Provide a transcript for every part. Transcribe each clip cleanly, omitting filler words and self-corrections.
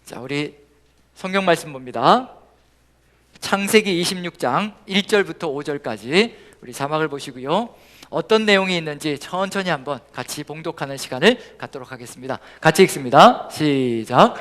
자, 우리 성경 말씀 봅니다. 창세기 26장 1절부터 5절까지 우리 자막을 보시고요. 어떤 내용이 있는지 천천히 한번 같이 봉독하는 시간을 갖도록 하겠습니다. 같이 읽습니다. 시작.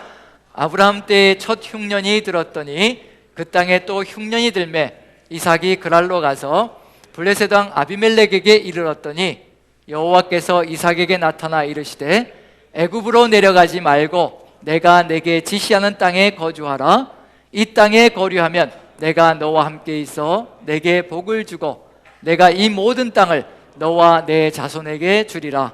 아브라함 때의 첫 흉년이 들었더니 그 땅에 또 흉년이 들매 이삭이 그랄로 가서 블레셋 왕 아비멜렉에게 이르렀더니 여호와께서 이삭에게 나타나 이르시되 애굽으로 내려가지 말고 내가 내게 지시하는 땅에 거주하라. 이 땅에 거류하면 내가 너와 함께 있어 내게 복을 주고 내가 이 모든 땅을 너와 내 자손에게 주리라.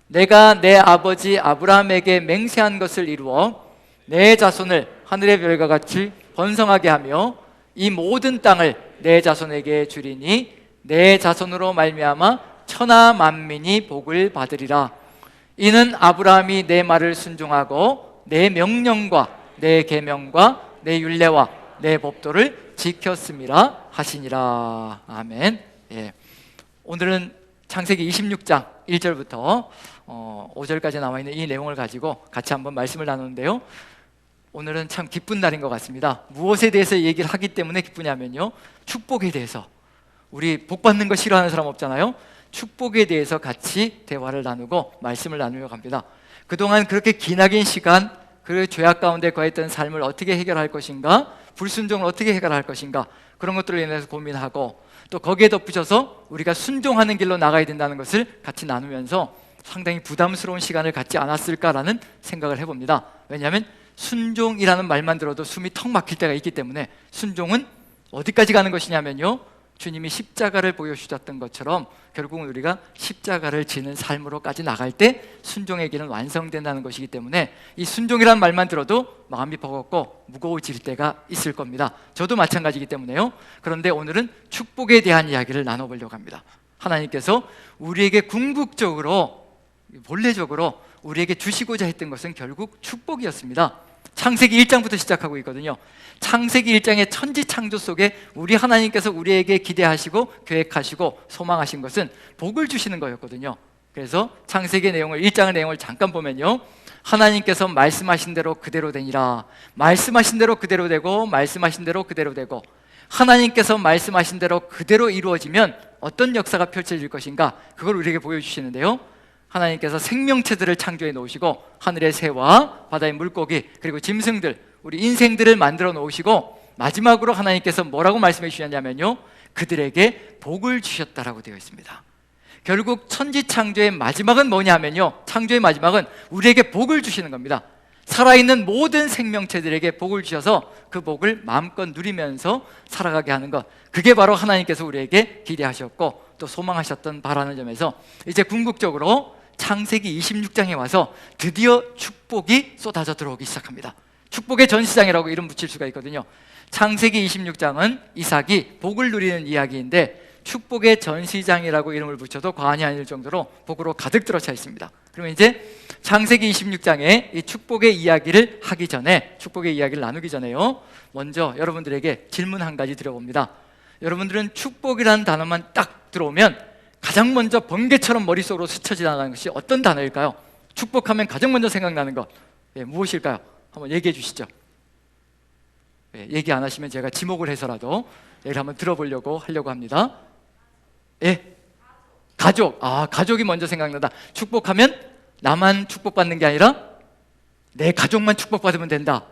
내가 내 아버지 아브라함에게 맹세한 것을 이루어 내 자손을 하늘의 별과 같이 번성하게 하며 이 모든 땅을 내 자손에게 주리니 내 자손으로 말미암아 천하 만민이 복을 받으리라. 이는 아브라함이 내 말을 순종하고 내 명령과 내 계명과 내 율례와 내 법도를 지켰음이라 하시니라. 아멘. 예. 오늘은 창세기 26장 1절부터 5절까지 나와 있는 이 내용을 가지고 같이 한번 말씀을 나누는데요. 오늘은 참 기쁜 날인 것 같습니다. 무엇에 대해서 얘기를 하기 때문에 기쁘냐면요, 축복에 대해서. 우리 복 받는 거 싫어하는 사람 없잖아요. 축복에 대해서 같이 대화를 나누고 말씀을 나누려고 합니다. 그동안 그렇게 기나긴 시간, 그 죄악 가운데 거했던 삶을 어떻게 해결할 것인가, 불순종을 어떻게 해결할 것인가, 그런 것들을 인해서 고민하고, 또 거기에 덧붙여서 우리가 순종하는 길로 나가야 된다는 것을 같이 나누면서 상당히 부담스러운 시간을 갖지 않았을까라는 생각을 해봅니다. 왜냐하면 순종이라는 말만 들어도 숨이 턱 막힐 때가 있기 때문에. 순종은 어디까지 가는 것이냐면요, 주님이 십자가를 보여주셨던 것처럼 결국은 우리가 십자가를 지는 삶으로까지 나갈 때 순종의 길은 완성된다는 것이기 때문에 이 순종이라는 말만 들어도 마음이 버겁고 무거워질 때가 있을 겁니다. 저도 마찬가지이기 때문에요. 그런데 오늘은 축복에 대한 이야기를 나눠보려고 합니다. 하나님께서 우리에게 궁극적으로, 본래적으로 우리에게 주시고자 했던 것은 결국 축복이었습니다. 창세기 1장부터 시작하고 있거든요. 창세기 1장의 천지창조 속에 우리 하나님께서 우리에게 기대하시고 계획하시고 소망하신 것은 복을 주시는 거였거든요. 그래서 창세기 내용을, 1장의 내용을 잠깐 보면요, 하나님께서 말씀하신 대로 그대로 되니라. 말씀하신 대로 그대로 되고, 말씀하신 대로 그대로 되고, 하나님께서 말씀하신 대로 그대로 이루어지면 어떤 역사가 펼쳐질 것인가, 그걸 우리에게 보여주시는데요. 하나님께서 생명체들을 창조해 놓으시고 하늘의 새와 바다의 물고기 그리고 짐승들, 우리 인생들을 만들어 놓으시고 마지막으로 하나님께서 뭐라고 말씀해 주셨냐면요, 그들에게 복을 주셨다라고 되어 있습니다. 결국 천지창조의 마지막은 뭐냐면요, 창조의 마지막은 우리에게 복을 주시는 겁니다. 살아있는 모든 생명체들에게 복을 주셔서 그 복을 마음껏 누리면서 살아가게 하는 것, 그게 바로 하나님께서 우리에게 기대하셨고 또 소망하셨던 바라는 점에서 이제 궁극적으로 창세기 26장에 와서 드디어 축복이 쏟아져 들어오기 시작합니다. 축복의 전시장이라고 이름 붙일 수가 있거든요. 창세기 26장은 이삭이 복을 누리는 이야기인데 축복의 전시장이라고 이름을 붙여도 과언이 아닐 정도로 복으로 가득 들어차 있습니다. 그러면 이제 창세기 26장에 이 축복의 이야기를 하기 전에, 축복의 이야기를 나누기 전에요, 먼저 여러분들에게 질문 한 가지 드려봅니다. 여러분들은 축복이라는 단어만 딱 들어오면 가장 먼저 번개처럼 머릿속으로 스쳐 지나가는 것이 어떤 단어일까요? 축복하면 가장 먼저 생각나는 것, 무엇일까요? 한번 얘기해 주시죠. 얘기 안 하시면 제가 지목을 해서라도 얘기를 한번 들어보려고 하려고 합니다. 가족. 가족이 먼저 생각난다. 축복하면 나만 축복받는 게 아니라 내 가족만 축복받으면 된다.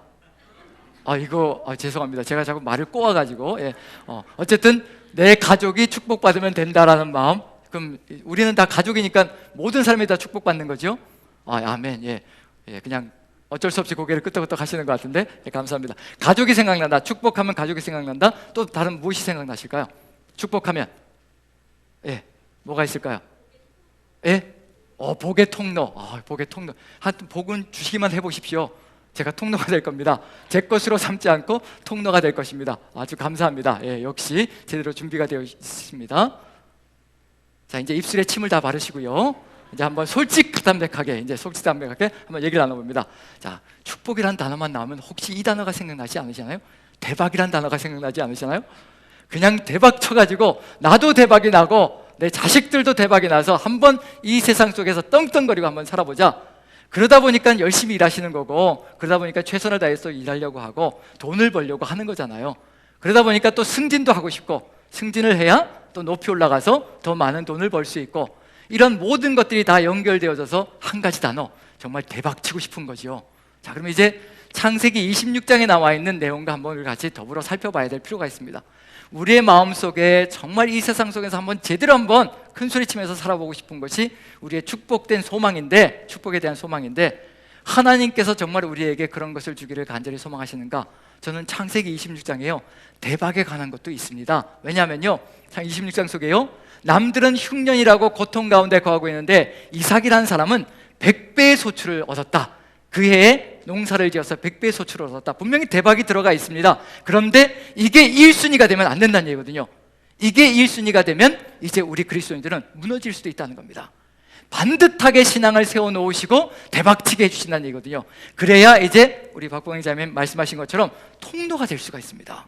죄송합니다. 제가 자꾸 말을 꼬아가지고. 어쨌든 내 가족이 축복받으면 된다라는 마음. 그럼 우리는 다 가족이니까 모든 사람이 다 축복받는 거죠? 아멘. 그냥 어쩔 수 없이 고개를 끄덕끄덕 하시는 것 같은데, 감사합니다. 가족이 생각난다. 축복하면 가족이 생각난다. 또 다른 무엇이 생각나실까요? 축복하면 뭐가 있을까요? 복의 통로. 복의 통로. 하여튼 복은 주시기만 해보십시오. 제가 통로가 될 겁니다. 제 것으로 삼지 않고 통로가 될 것입니다. 아주 감사합니다. 역시 제대로 준비가 되어 있습니다. 자, 이제 입술에 침을 다 바르시고요, 이제 한번 솔직담백하게 한번 얘기를 나눠봅니다. 자, 축복이라는 단어만 나오면 혹시 이 단어가 생각나지 않으시나요? 대박이라는 단어가 생각나지 않으시나요? 그냥 대박 쳐가지고 나도 대박이 나고 내 자식들도 대박이 나서 한번 이 세상 속에서 떵떵거리고 한번 살아보자. 그러다 보니까 열심히 일하시는 거고, 그러다 보니까 최선을 다해서 일하려고 하고 돈을 벌려고 하는 거잖아요. 그러다 보니까 또 승진도 하고 싶고, 승진을 해야 또 높이 올라가서 더 많은 돈을 벌 수 있고, 이런 모든 것들이 다 연결되어져서 한 가지 단어, 정말 대박 치고 싶은 거죠. 자, 그럼 이제 창세기 26장에 나와 있는 내용과 한번 같이 더불어 살펴봐야 될 필요가 있습니다. 우리의 마음속에 정말 이 세상 속에서 한번 제대로 한번 큰 소리치면서 살아보고 싶은 것이 우리의 축복된 소망인데, 축복에 대한 소망인데, 하나님께서 정말 우리에게 그런 것을 주기를 간절히 소망하시는가? 저는 창세기 26장에요 대박에 관한 것도 있습니다. 왜냐하면요, 26장 속에요 남들은 흉년이라고 고통 가운데 거하고 있는데 이삭이라는 사람은 100배의 소출을 얻었다. 그 해에 농사를 지어서 100배의 소출을 얻었다. 분명히 대박이 들어가 있습니다. 그런데 이게 1순위가 되면 안 된다는 얘기거든요. 이게 1순위가 되면 이제 우리 그리스도인들은 무너질 수도 있다는 겁니다. 반듯하게 신앙을 세워놓으시고 대박치게 해주신다는 얘기거든요. 그래야 이제 우리 박봉희 자매님 말씀하신 것처럼 통로가 될 수가 있습니다.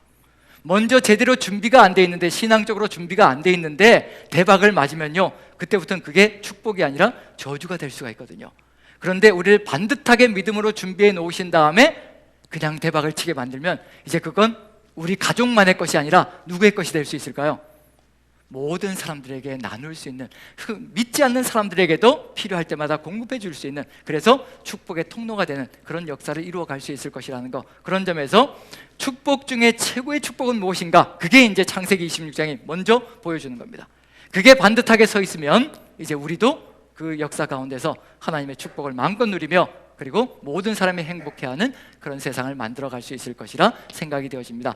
먼저 제대로 준비가 안 돼 있는데, 신앙적으로 준비가 안 돼 있는데 대박을 맞으면요, 그때부터는 그게 축복이 아니라 저주가 될 수가 있거든요. 그런데 우리를 반듯하게 믿음으로 준비해 놓으신 다음에 그냥 대박을 치게 만들면 이제 그건 우리 가족만의 것이 아니라 누구의 것이 될 수 있을까요? 모든 사람들에게 나눌 수 있는, 믿지 않는 사람들에게도 필요할 때마다 공급해 줄 수 있는, 그래서 축복의 통로가 되는 그런 역사를 이루어 갈 수 있을 것이라는 거. 그런 점에서 축복 중에 최고의 축복은 무엇인가? 그게 이제 창세기 26장이 먼저 보여주는 겁니다. 그게 반듯하게 서 있으면 이제 우리도 그 역사 가운데서 하나님의 축복을 마음껏 누리며, 그리고 모든 사람이 행복해하는 그런 세상을 만들어 갈 수 있을 것이라 생각이 되어집니다.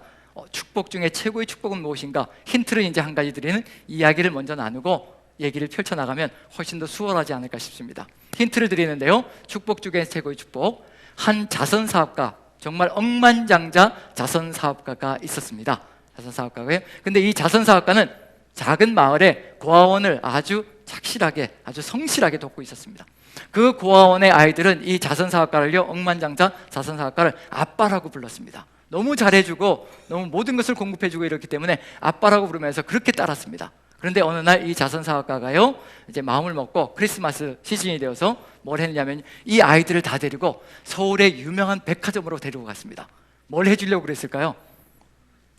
축복 중에 최고의 축복은 무엇인가? 힌트를 이제 한 가지 드리는 이야기를 먼저 나누고 얘기를 펼쳐나가면 훨씬 더 수월하지 않을까 싶습니다. 힌트를 드리는데요, 축복 중에 최고의 축복, 한 자선사업가, 정말 억만장자 자선사업가가 있었습니다. 자선사업가고요. 근데 이 자선사업가는 작은 마을에 고아원을 아주 착실하게, 아주 성실하게 돕고 있었습니다. 그 고아원의 아이들은 이 자선사업가를요, 억만장자 자선사업가를 아빠라고 불렀습니다. 너무 잘해주고 너무 모든 것을 공급해주고 이렇기 때문에 아빠라고 부르면서 그렇게 따랐습니다. 그런데 어느 날 이 자선사업가가요, 이제 마음을 먹고 크리스마스 시즌이 되어서 뭘 했냐면 이 아이들을 다 데리고 서울의 유명한 백화점으로 데리고 갔습니다. 뭘 해주려고 그랬을까요?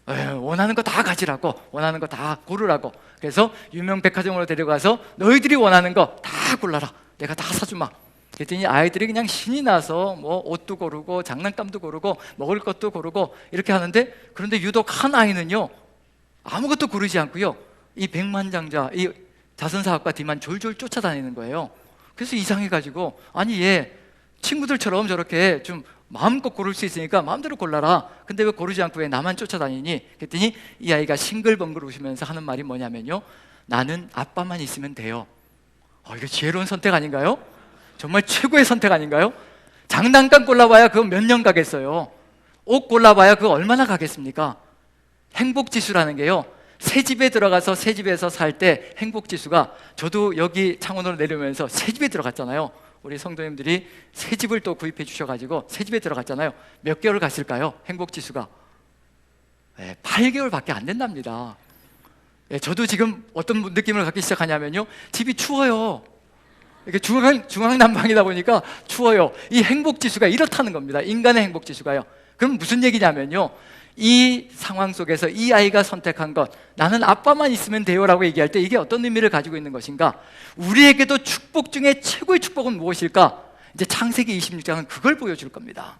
원하는 거 다 가지라고, 원하는 거 다 고르라고. 그래서 유명 백화점으로 데려가서 너희들이 원하는 거 다 골라라, 내가 다 사주마. 그랬더니 아이들이 그냥 신이 나서 뭐 옷도 고르고 장난감도 고르고 먹을 것도 고르고 이렇게 하는데, 그런데 유독 한 아이는요 아무것도 고르지 않고요 이 백만장자, 이 자선사업가 뒤만 졸졸 쫓아다니는 거예요. 그래서 이상해가지고, 아니 얘 친구들처럼 저렇게 좀 마음껏 고를 수 있으니까 마음대로 골라라, 근데 왜 고르지 않고 왜 나만 쫓아다니니? 그랬더니 이 아이가 싱글벙글 웃으면서 하는 말이 뭐냐면요, 나는 아빠만 있으면 돼요. 이거 지혜로운 선택 아닌가요? 정말 최고의 선택 아닌가요? 장난감 골라봐야 그거 몇 년 가겠어요. 옷 골라봐야 그거 얼마나 가겠습니까? 행복지수라는 게요, 새 집에 들어가서 새 집에서 살 때 행복지수가, 저도 여기 창원으로 내려오면서 새 집에 들어갔잖아요. 우리 성도님들이 새 집을 또 구입해 주셔가지고 새 집에 들어갔잖아요. 몇 개월 갔을까요? 행복지수가 8개월밖에 안 된답니다. 저도 지금 어떤 느낌을 갖기 시작하냐면요, 집이 추워요. 이게 중앙 난방이다 보니까 추워요. 이 행복지수가 이렇다는 겁니다. 인간의 행복지수가요. 그럼 무슨 얘기냐면요, 이 상황 속에서 이 아이가 선택한 것, 나는 아빠만 있으면 돼요 라고 얘기할 때 이게 어떤 의미를 가지고 있는 것인가? 우리에게도 축복 중에 최고의 축복은 무엇일까? 이제 창세기 26장은 그걸 보여줄 겁니다.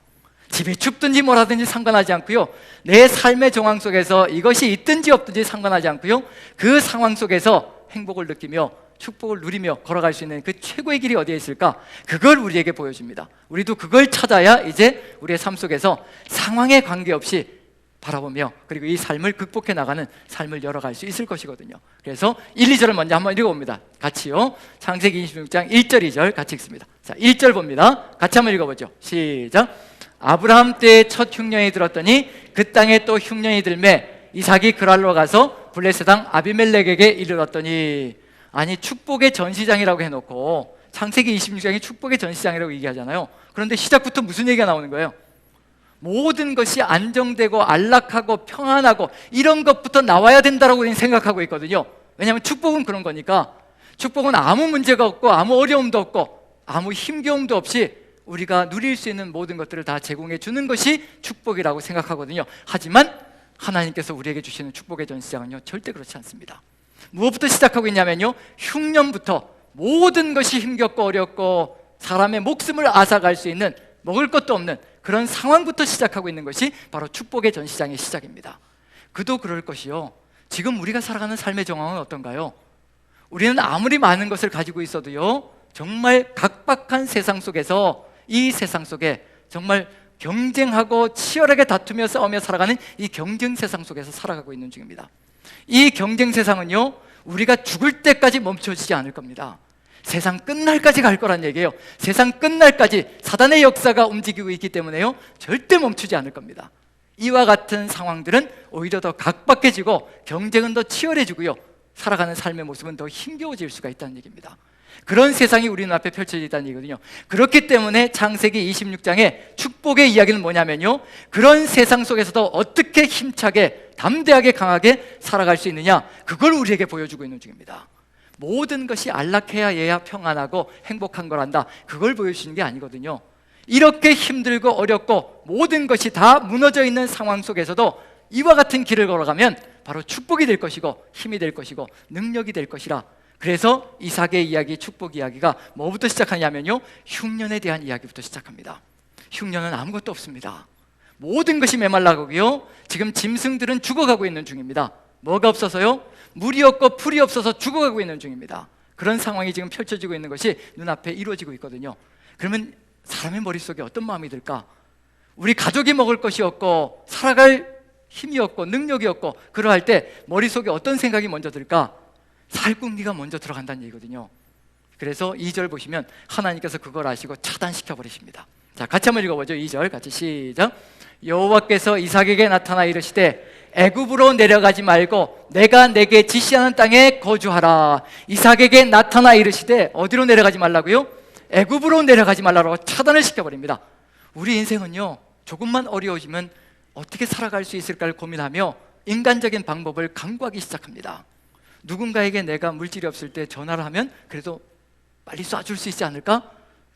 집이 춥든지 뭐라든지 상관하지 않고요, 내 삶의 정황 속에서 이것이 있든지 없든지 상관하지 않고요, 그 상황 속에서 행복을 느끼며 축복을 누리며 걸어갈 수 있는 그 최고의 길이 어디에 있을까? 그걸 우리에게 보여줍니다. 우리도 그걸 찾아야 이제 우리의 삶 속에서 상황에 관계없이 바라보며, 그리고 이 삶을 극복해 나가는 삶을 열어갈 수 있을 것이거든요. 그래서 1, 2절을 먼저 한번 읽어봅니다. 같이요. 창세기 26장 1절 2절 같이 읽습니다. 자, 1절 봅니다. 같이 한번 읽어보죠. 시작. 아브라함 때에 첫 흉년이 들었더니 그 땅에 또 흉년이 들매 이삭이 그랄로 가서 블레셋 왕 아비멜렉에게 이르렀더니, 아니 축복의 전시장이라고 해놓고 창세기 26장이 축복의 전시장이라고 얘기하잖아요. 그런데 시작부터 무슨 얘기가 나오는 거예요? 모든 것이 안정되고 안락하고 평안하고 이런 것부터 나와야 된다라고 우리는 생각하고 있거든요. 왜냐하면 축복은 그런 거니까. 축복은 아무 문제가 없고 아무 어려움도 없고 아무 힘겨움도 없이 우리가 누릴 수 있는 모든 것들을 다 제공해 주는 것이 축복이라고 생각하거든요. 하지만 하나님께서 우리에게 주시는 축복의 전시장은요, 절대 그렇지 않습니다. 무엇부터 시작하고 있냐면요, 흉년부터 모든 것이 힘겹고 어렵고 사람의 목숨을 앗아갈 수 있는, 먹을 것도 없는 그런 상황부터 시작하고 있는 것이 바로 축복의 전시장의 시작입니다. 그도 그럴 것이요, 지금 우리가 살아가는 삶의 정황은 어떤가요? 우리는 아무리 많은 것을 가지고 있어도요, 정말 각박한 세상 속에서, 이 세상 속에 정말 경쟁하고 치열하게 다투며 싸우며 살아가는 이 경쟁 세상 속에서 살아가고 있는 중입니다. 이 경쟁 세상은요, 우리가 죽을 때까지 멈춰지지 않을 겁니다. 세상 끝날까지 갈 거란 얘기예요. 세상 끝날까지 사단의 역사가 움직이고 있기 때문에요, 절대 멈추지 않을 겁니다. 이와 같은 상황들은 오히려 더 각박해지고 경쟁은 더 치열해지고요, 살아가는 삶의 모습은 더 힘겨워질 수가 있다는 얘기입니다. 그런 세상이 우리 눈앞에 펼쳐지다는 얘기거든요. 그렇기 때문에 창세기 26장의 축복의 이야기는 뭐냐면요, 그런 세상 속에서도 어떻게 힘차게 담대하게 강하게 살아갈 수 있느냐, 그걸 우리에게 보여주고 있는 중입니다. 모든 것이 안락해야 얘야 평안하고 행복한 거란다, 그걸 보여주시는 게 아니거든요. 이렇게 힘들고 어렵고 모든 것이 다 무너져 있는 상황 속에서도 이와 같은 길을 걸어가면 바로 축복이 될 것이고 힘이 될 것이고 능력이 될 것이라. 그래서 이삭의 이야기, 축복 이야기가 뭐부터 시작하냐면요, 흉년에 대한 이야기부터 시작합니다. 흉년은 아무것도 없습니다. 모든 것이 메말라가고요, 지금 짐승들은 죽어가고 있는 중입니다. 뭐가 없어서요? 물이 없고 풀이 없어서 죽어가고 있는 중입니다. 그런 상황이 지금 펼쳐지고 있는 것이 눈앞에 이루어지고 있거든요. 그러면 사람의 머릿속에 어떤 마음이 들까? 우리 가족이 먹을 것이 없고 살아갈 힘이 없고 능력이 없고 그러할 때 머릿속에 어떤 생각이 먼저 들까? 살궁리가 먼저 들어간다는 얘기거든요. 그래서 2절 보시면 하나님께서 그걸 아시고 차단시켜 버리십니다. 자, 같이 한번 읽어보죠. 2절 같이 시작. 여호와께서 이삭에게 나타나 이르시되 애굽으로 내려가지 말고 내가 내게 지시하는 땅에 거주하라. 이삭에게 나타나 이르시되 어디로 내려가지 말라고요? 애굽으로 내려가지 말라고 차단을 시켜버립니다. 우리 인생은요, 조금만 어려워지면 어떻게 살아갈 수 있을까를 고민하며 인간적인 방법을 강구하기 시작합니다. 누군가에게 내가 물질이 없을 때 전화를 하면 그래도 빨리 쏴줄 수 있지 않을까?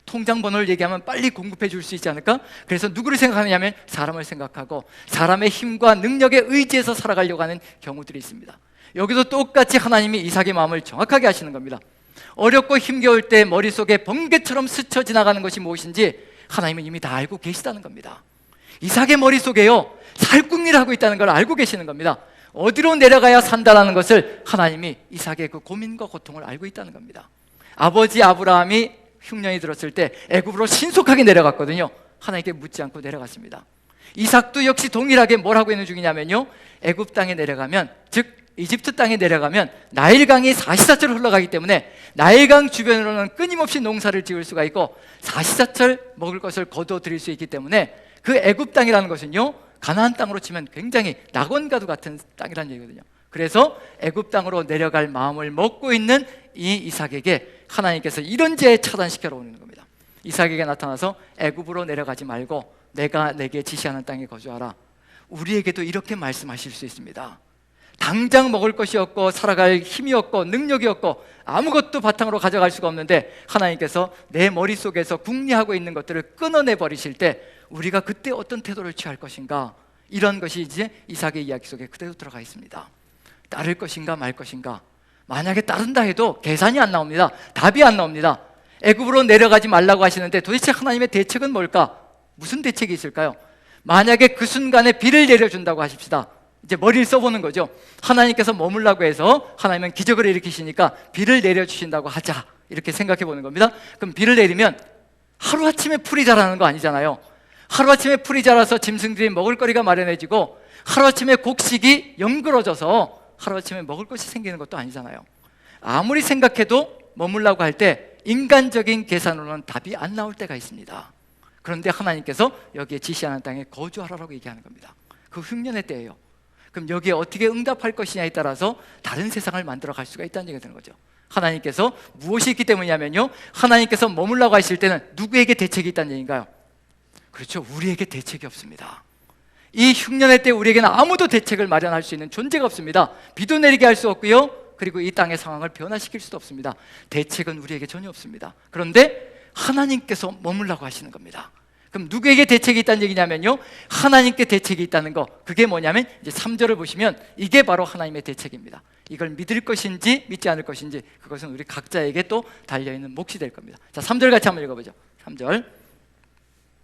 통장 번호를 얘기하면 빨리 공급해 줄 수 있지 않을까? 그래서 누구를 생각하느냐면 사람을 생각하고 사람의 힘과 능력에 의지해서 살아가려고 하는 경우들이 있습니다. 여기도 똑같이 하나님이 이삭의 마음을 정확하게 하시는 겁니다. 어렵고 힘겨울 때 머릿속에 번개처럼 스쳐 지나가는 것이 무엇인지 하나님은 이미 다 알고 계시다는 겁니다. 이삭의 머릿속에요, 살궁리를 하고 있다는 걸 알고 계시는 겁니다. 어디로 내려가야 산다라는 것을 하나님이 이삭의 그 고민과 고통을 알고 있다는 겁니다. 아버지 아브라함이 흉년이 들었을 때 애굽으로 신속하게 내려갔거든요. 하나님께 묻지 않고 내려갔습니다. 이삭도 역시 동일하게 뭘 하고 있는 중이냐면요, 애굽 땅에 내려가면, 즉 이집트 땅에 내려가면 나일강이 사시사철 흘러가기 때문에 나일강 주변으로는 끊임없이 농사를 지을 수가 있고 사시사철 먹을 것을 거두어 드릴 수 있기 때문에 그 애굽 땅이라는 것은요, 가나안 땅으로 치면 굉장히 낙원과도 같은 땅이라는 얘기거든요. 그래서 애굽 땅으로 내려갈 마음을 먹고 있는 이 이삭에게 하나님께서 이런 죄에 차단시켜 놓는 겁니다. 이삭에게 나타나서 애굽으로 내려가지 말고 내가 내게 지시하는 땅에 거주하라. 우리에게도 이렇게 말씀하실 수 있습니다. 당장 먹을 것이 없고 살아갈 힘이 없고 능력이 없고 아무것도 바탕으로 가져갈 수가 없는데 하나님께서 내 머릿속에서 궁리하고 있는 것들을 끊어내 버리실 때 우리가 그때 어떤 태도를 취할 것인가, 이런 것이 이제 이삭의 이야기 속에 그대로 들어가 있습니다. 따를 것인가 말 것인가. 만약에 따른다 해도 계산이 안 나옵니다. 답이 안 나옵니다. 애굽으로 내려가지 말라고 하시는데 도대체 하나님의 대책은 뭘까? 무슨 대책이 있을까요? 만약에 그 순간에 비를 내려준다고 하십시다. 이제 머리를 써보는 거죠. 하나님께서 머물라고 해서 하나님은 기적을 일으키시니까 비를 내려주신다고 하자, 이렇게 생각해 보는 겁니다. 그럼 비를 내리면 하루아침에 풀이 자라는 거 아니잖아요. 하루아침에 풀이 자라서 짐승들이 먹을 거리가 마련해지고 하루아침에 곡식이 연그러져서 하루아침에 먹을 것이 생기는 것도 아니잖아요. 아무리 생각해도 머물라고 할 때 인간적인 계산으로는 답이 안 나올 때가 있습니다. 그런데 하나님께서 여기에 지시하는 땅에 거주하라고 얘기하는 겁니다. 그 흉년의 때예요. 그럼 여기에 어떻게 응답할 것이냐에 따라서 다른 세상을 만들어 갈 수가 있다는 얘기가 되는 거죠. 하나님께서 무엇이 있기 때문이냐면요, 하나님께서 머물라고 하실 때는 누구에게 대책이 있다는 얘기인가요? 그렇죠, 우리에게 대책이 없습니다. 이 흉년의 때 우리에게는 아무도 대책을 마련할 수 있는 존재가 없습니다. 비도 내리게 할 수 없고요, 그리고 이 땅의 상황을 변화시킬 수도 없습니다. 대책은 우리에게 전혀 없습니다. 그런데 하나님께서 머물라고 하시는 겁니다. 그럼 누구에게 대책이 있다는 얘기냐면요, 하나님께 대책이 있다는 거. 그게 뭐냐면 이제 3절을 보시면 이게 바로 하나님의 대책입니다. 이걸 믿을 것인지 믿지 않을 것인지, 그것은 우리 각자에게 또 달려있는 몫이 될 겁니다. 자, 3절 같이 한번 읽어보죠. 3절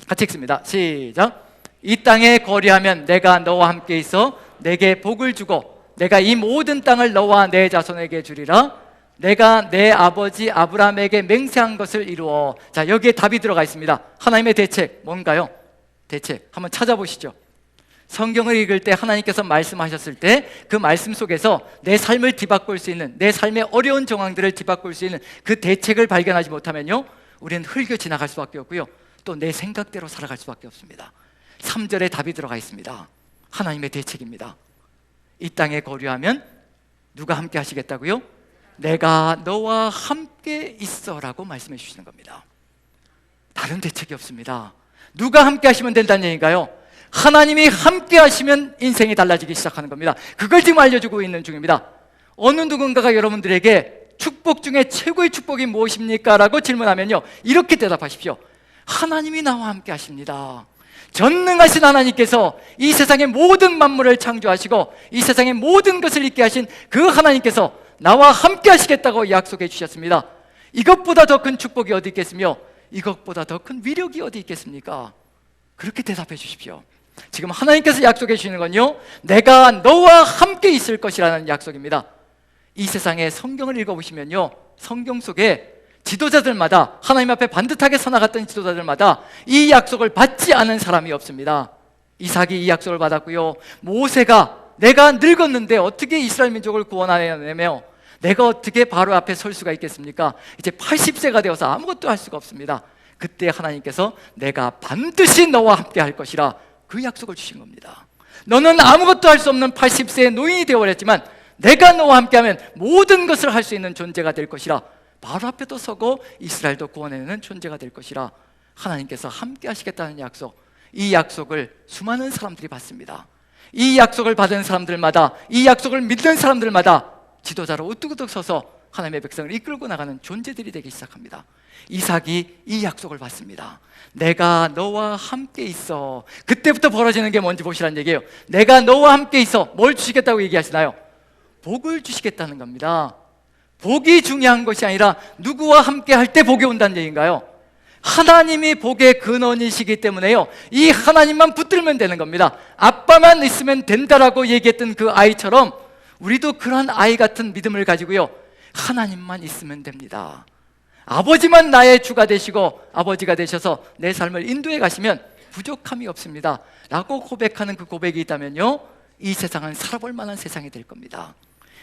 같이 읽습니다. 시작. 이 땅에 거류하면 내가 너와 함께 있어 내게 복을 주고 내가 이 모든 땅을 너와 내 자손에게 주리라. 내가 내 아버지 아브라함에게 맹세한 것을 이루어. 자, 여기에 답이 들어가 있습니다. 하나님의 대책 뭔가요? 대책 한번 찾아보시죠. 성경을 읽을 때 하나님께서 말씀하셨을 때 그 말씀 속에서 내 삶을 뒤바꿀 수 있는, 내 삶의 어려운 정황들을 뒤바꿀 수 있는 그 대책을 발견하지 못하면요, 우리는 흘겨 지나갈 수밖에 없고요, 또 내 생각대로 살아갈 수밖에 없습니다. 3절에 답이 들어가 있습니다. 하나님의 대책입니다. 이 땅에 거류하면 누가 함께 하시겠다고요? 내가 너와 함께 있어라고 말씀해 주시는 겁니다. 다른 대책이 없습니다. 누가 함께 하시면 된다는 얘기인가요? 하나님이 함께 하시면 인생이 달라지기 시작하는 겁니다. 그걸 지금 알려주고 있는 중입니다. 어느 누군가가 여러분들에게 축복 중에 최고의 축복이 무엇입니까? 라고 질문하면요, 이렇게 대답하십시오. 하나님이 나와 함께 하십니다. 전능하신 하나님께서 이 세상의 모든 만물을 창조하시고 이 세상의 모든 것을 있게 하신 그 하나님께서 나와 함께 하시겠다고 약속해 주셨습니다. 이것보다 더 큰 축복이 어디 있겠으며 이것보다 더 큰 위력이 어디 있겠습니까? 그렇게 대답해 주십시오. 지금 하나님께서 약속해 주시는 건요, 내가 너와 함께 있을 것이라는 약속입니다. 이 세상의 성경을 읽어보시면요, 성경 속에 지도자들마다, 하나님 앞에 반듯하게 서나갔던 지도자들마다 이 약속을 받지 않은 사람이 없습니다. 이삭이 이 약속을 받았고요, 모세가 내가 늙었는데 어떻게 이스라엘 민족을 구원하냐며 내가 어떻게 바로 앞에 설 수가 있겠습니까? 이제 80세가 되어서 아무것도 할 수가 없습니다. 그때 하나님께서 내가 반드시 너와 함께 할 것이라 그 약속을 주신 겁니다. 너는 아무것도 할 수 없는 80세의 노인이 되어버렸지만 내가 너와 함께하면 모든 것을 할 수 있는 존재가 될 것이라, 바로 앞에도 서고 이스라엘도 구원해내는 존재가 될 것이라 하나님께서 함께 하시겠다는 약속, 이 약속을 수많은 사람들이 받습니다. 이 약속을 받은 사람들마다, 이 약속을 믿는 사람들마다 지도자로 우뚝우뚝 서서 하나님의 백성을 이끌고 나가는 존재들이 되기 시작합니다. 이삭이 이 약속을 받습니다. 내가 너와 함께 있어. 그때부터 벌어지는 게 뭔지 보시라는 얘기예요. 내가 너와 함께 있어. 뭘 주시겠다고 얘기하시나요? 복을 주시겠다는 겁니다. 복이 중요한 것이 아니라 누구와 함께 할 때 복이 온다는 얘기인가요? 하나님이 복의 근원이시기 때문에요, 이 하나님만 붙들면 되는 겁니다. 아빠만 있으면 된다라고 얘기했던 그 아이처럼 우리도 그런 아이 같은 믿음을 가지고요, 하나님만 있으면 됩니다. 아버지만 나의 주가 되시고 아버지가 되셔서 내 삶을 인도해 가시면 부족함이 없습니다 라고 고백하는 그 고백이 있다면요, 이 세상은 살아볼 만한 세상이 될 겁니다.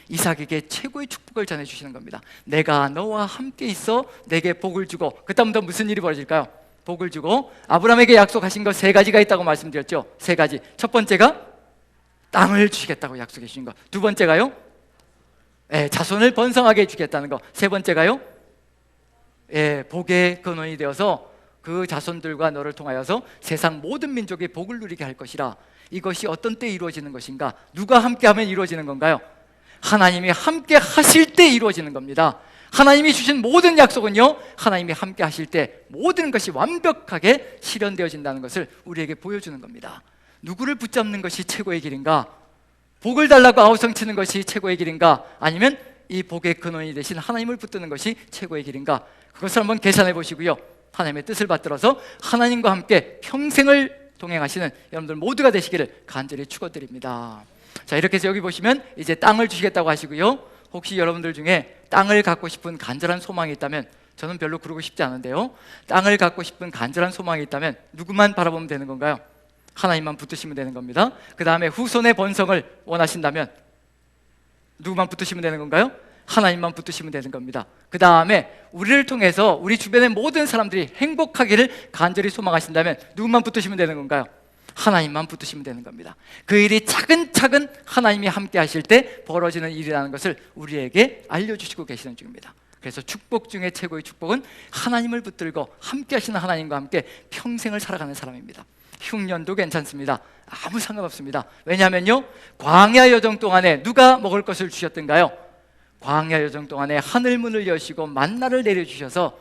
이삭에게 최고의 축복을 전해주시는 겁니다. 내가 너와 함께 있어 내게 복을 주고, 그 다음부터 무슨 일이 벌어질까요? 복을 주고 아브라함에게 약속하신 것 3가지가 있다고 말씀드렸죠. 3가지. 첫 번째가 땅을 주시겠다고 약속해 주신 것. 두 번째가요, 자손을 번성하게 해주겠다는 것. 세 번째가요, 복의 근원이 되어서 그 자손들과 너를 통하여서 세상 모든 민족의 복을 누리게 할 것이라. 이것이 어떤 때 이루어지는 것인가? 누가 함께하면 이루어지는 건가요? 하나님이 함께 하실 때 이루어지는 겁니다. 하나님이 주신 모든 약속은요, 하나님이 함께 하실 때 모든 것이 완벽하게 실현되어진다는 것을 우리에게 보여주는 겁니다. 누구를 붙잡는 것이 최고의 길인가? 복을 달라고 아우성치는 것이 최고의 길인가? 아니면 이 복의 근원이 되신 하나님을 붙드는 것이 최고의 길인가? 그것을 한번 계산해 보시고요, 하나님의 뜻을 받들어서 하나님과 함께 평생을 동행하시는 여러분들 모두가 되시기를 간절히 축원드립니다. 자, 이렇게 해서 여기 보시면 이제 땅을 주시겠다고 하시고요, 혹시 여러분들 중에 땅을 갖고 싶은 간절한 소망이 있다면, 저는 별로 그러고 싶지 않은데요, 땅을 갖고 싶은 간절한 소망이 있다면 누구만 바라보면 되는 건가요? 하나님만 붙드시면 되는 겁니다. 그 다음에 후손의 번성을 원하신다면 누구만 붙드시면 되는 건가요? 하나님만 붙드시면 되는 겁니다. 그 다음에 우리를 통해서 우리 주변의 모든 사람들이 행복하기를 간절히 소망하신다면 누구만 붙드시면 되는 건가요? 하나님만 붙드시면 되는 겁니다. 그 일이 차근차근 하나님이 함께 하실 때 벌어지는 일이라는 것을 우리에게 알려주시고 계시는 중입니다. 그래서 축복 중에 최고의 축복은 하나님을 붙들고 함께 하시는 하나님과 함께 평생을 살아가는 사람입니다. 흉년도 괜찮습니다. 아무 상관없습니다. 왜냐하면요, 광야 여정 동안에 누가 먹을 것을 주셨던가요? 광야 여정 동안에 하늘 문을 여시고 만나를 내려주셔서